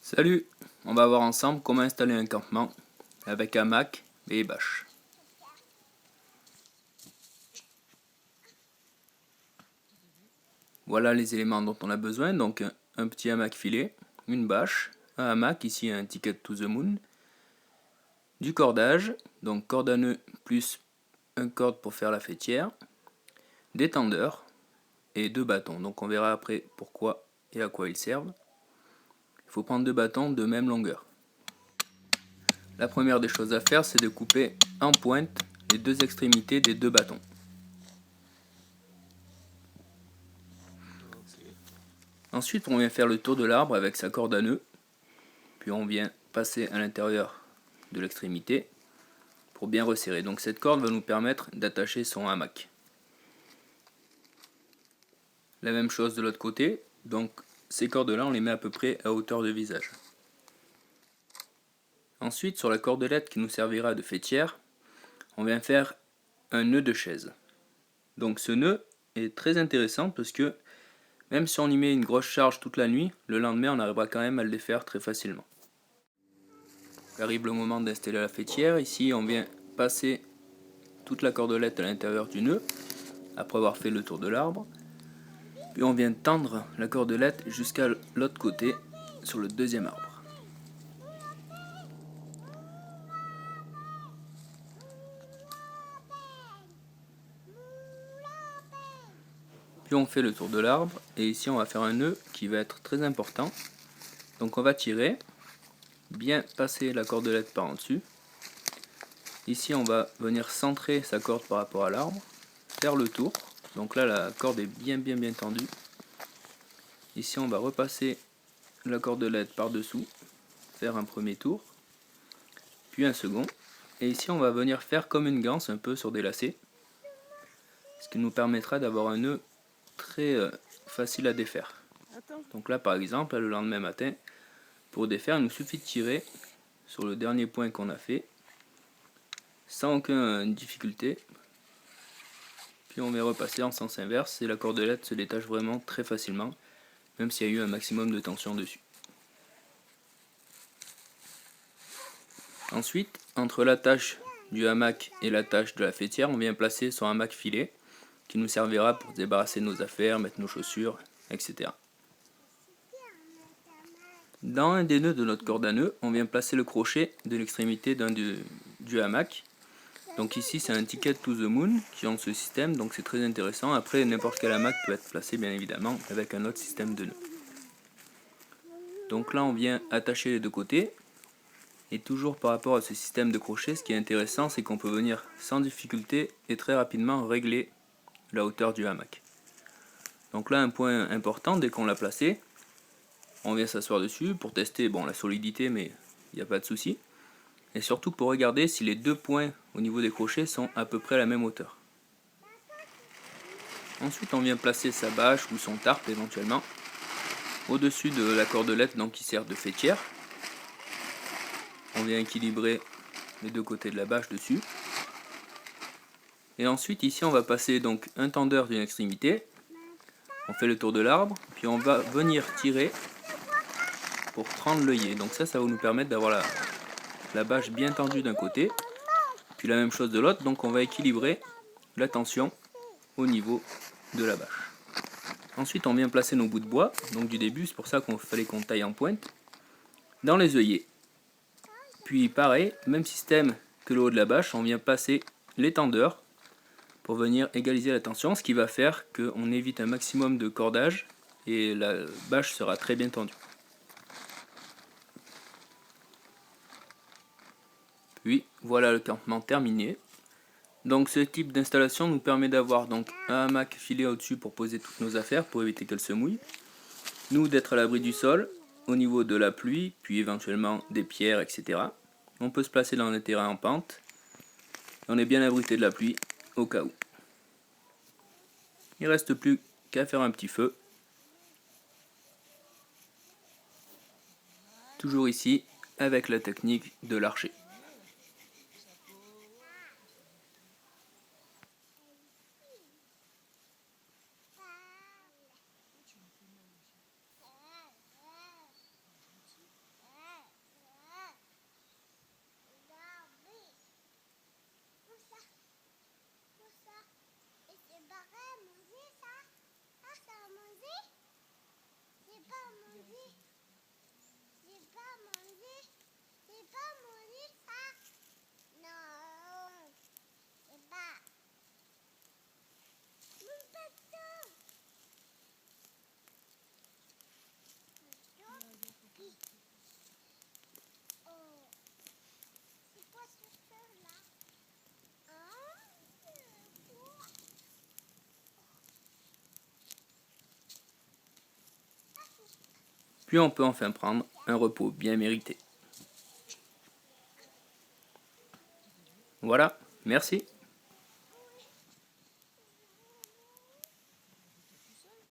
Salut, on va voir ensemble comment installer un campement avec hamac et bâche. Voilà les éléments dont on a besoin, donc un petit hamac filet, une bâche, un hamac, ici un ticket to the moon, du cordage, donc corde à nœud plus un corde pour faire la fêtière, des tendeurs et deux bâtons, donc on verra après pourquoi et à quoi ils servent. Il faut prendre deux bâtons de même longueur. La première des choses à faire, c'est de couper en pointe les deux extrémités des deux bâtons. Ensuite, on vient faire le tour de l'arbre avec sa corde à nœud, puis on vient passer à l'intérieur de l'extrémité pour bien resserrer. Donc cette corde va nous permettre d'attacher son hamac. La même chose de l'autre côté, donc ces cordes-là, on les met à peu près à hauteur de visage. Ensuite, sur la cordelette qui nous servira de fêtière, on vient faire un nœud de chaise. Donc ce nœud est très intéressant parce que même si on y met une grosse charge toute la nuit, le lendemain on arrivera quand même à le défaire très facilement. Arrive le moment d'installer la fêtière. Ici on vient passer toute la cordelette à l'intérieur du nœud après avoir fait le tour de l'arbre. Puis on vient tendre la cordelette jusqu'à l'autre côté sur le deuxième arbre. Puis on fait le tour de l'arbre et ici on va faire un nœud qui va être très important. Donc on va tirer, bien passer la cordelette par en dessus. Ici on va venir centrer sa corde par rapport à l'arbre, faire le tour. Donc là la corde est bien tendue. Ici on va repasser la cordelette par dessous, faire un premier tour, puis un second. Et ici on va venir faire comme une ganse un peu sur des lacets, ce qui nous permettra d'avoir un nœud très facile à défaire. Donc là par exemple, le lendemain matin, pour défaire il nous suffit de tirer sur le dernier point qu'on a fait, sans aucune difficulté. Puis on vient repasser en sens inverse et la cordelette se détache vraiment très facilement, même s'il y a eu un maximum de tension dessus. Ensuite, entre l'attache du hamac et l'attache de la fêtière, on vient placer son hamac filet qui nous servira pour débarrasser nos affaires, mettre nos chaussures, etc. Dans un des nœuds de notre corde à nœud, on vient placer le crochet de l'extrémité du hamac. Donc ici c'est un ticket to the moon qui ont ce système, donc c'est très intéressant. Après n'importe quel hamac peut être placé bien évidemment avec un autre système de nœuds. Donc là on vient attacher les deux côtés. Et toujours par rapport à ce système de crochet, ce qui est intéressant, c'est qu'on peut venir sans difficulté et très rapidement régler la hauteur du hamac. Donc là, un point important, dès qu'on l'a placé, on vient s'asseoir dessus pour tester la solidité, mais il n'y a pas de souci. Et surtout pour regarder si les deux points au niveau des crochets sont à peu près à la même hauteur. Ensuite, on vient placer sa bâche ou son tarpe éventuellement au-dessus de la cordelette qui sert de fêtière. On vient équilibrer les deux côtés de la bâche dessus. Et ensuite ici on va passer donc un tendeur d'une extrémité. On fait le tour de l'arbre, puis on va venir tirer pour prendre l'œillet. Donc ça va nous permettre d'avoir la bâche bien tendue d'un côté, puis la même chose de l'autre. Donc on va équilibrer la tension au niveau de la bâche. Ensuite on vient placer nos bouts de bois, donc du début, c'est pour ça qu'on fallait qu'on taille en pointe, dans les œillets. Puis pareil, même système que le haut de la bâche, on vient passer les tendeurs pour venir égaliser la tension, ce qui va faire qu'on évite un maximum de cordage et la bâche sera très bien tendue. Puis voilà le campement terminé. Donc ce type d'installation nous permet d'avoir donc un hamac filé au-dessus pour poser toutes nos affaires pour éviter qu'elles se mouillent. Nous d'être à l'abri du sol, au niveau de la pluie, puis éventuellement des pierres, etc. On peut se placer dans les terrains en pente. On est bien abrité de la pluie au cas où. Il ne reste plus qu'à faire un petit feu. Toujours ici avec la technique de l'archer. puis on peut enfin prendre un repos bien mérité. Voilà, merci.